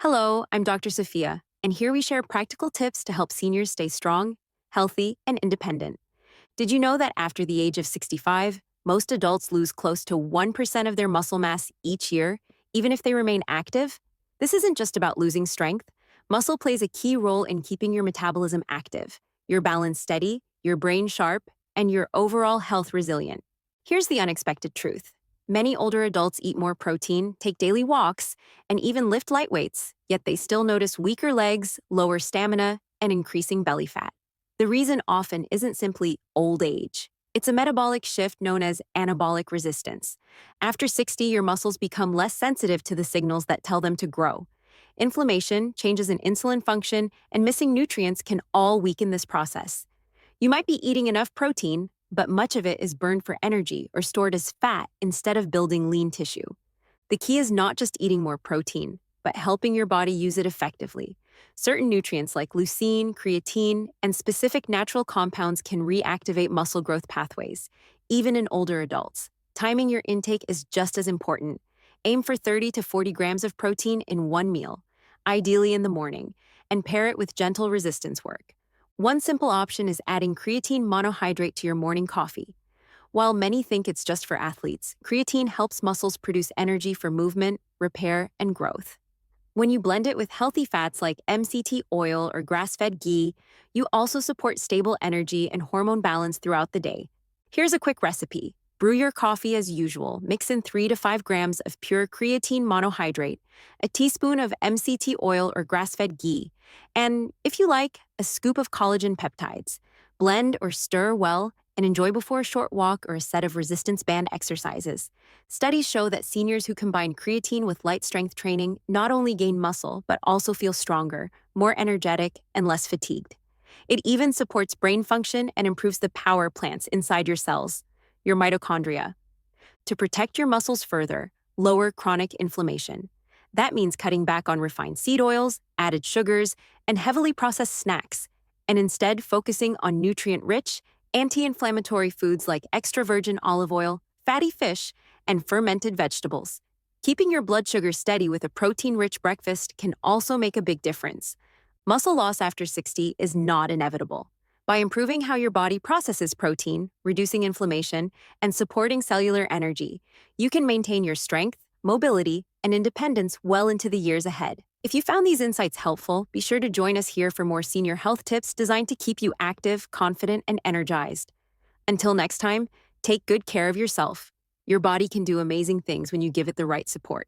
Hello, I'm Dr. Sophia, and here we share practical tips to help seniors stay strong, healthy, and independent. Did you know that after the age of 65, most adults lose close to 1% of their muscle mass each year, even if they remain active? This isn't just about losing strength. Muscle plays a key role in keeping your metabolism active, your balance steady, your brain sharp, and your overall health resilient. Here's the unexpected truth. Many older adults eat more protein, take daily walks, and even lift light weights, yet they still notice weaker legs, lower stamina, and increasing belly fat. The reason often isn't simply old age. It's a metabolic shift known as anabolic resistance. After 60, your muscles become less sensitive to the signals that tell them to grow. Inflammation, changes in insulin function, and missing nutrients can all weaken this process. You might be eating enough protein, but much of it is burned for energy or stored as fat instead of building lean tissue. The key is not just eating more protein, but helping your body use it effectively. Certain nutrients like leucine, creatine, and specific natural compounds can reactivate muscle growth pathways, even in older adults. Timing your intake is just as important. Aim for 30 to 40 grams of protein in one meal, ideally in the morning, and pair it with gentle resistance work. One simple option is adding creatine monohydrate to your morning coffee. While many think it's just for athletes, creatine helps muscles produce energy for movement, repair, and growth. When you blend it with healthy fats like MCT oil or grass-fed ghee, you also support stable energy and hormone balance throughout the day. Here's a quick recipe. Brew your coffee as usual. Mix in 3 to 5 grams of pure creatine monohydrate, a teaspoon of MCT oil or grass-fed ghee, and, if you like, a scoop of collagen peptides. Blend or stir well and enjoy before a short walk or a set of resistance band exercises. Studies show that seniors who combine creatine with light strength training not only gain muscle, but also feel stronger, more energetic, and less fatigued. It even supports brain function and improves the power plants inside your cells, your mitochondria. To protect your muscles further, lower chronic inflammation. That means cutting back on refined seed oils, added sugars, and heavily processed snacks, and instead focusing on nutrient-rich, anti-inflammatory foods like extra virgin olive oil, fatty fish, and fermented vegetables. Keeping your blood sugar steady with a protein-rich breakfast can also make a big difference. Muscle loss after 60 is not inevitable. By improving how your body processes protein, reducing inflammation, and supporting cellular energy, you can maintain your strength, mobility, and independence well into the years ahead. If you found these insights helpful, be sure to join us here for more senior health tips designed to keep you active, confident, and energized. Until next time, take good care of yourself. Your body can do amazing things when you give it the right support.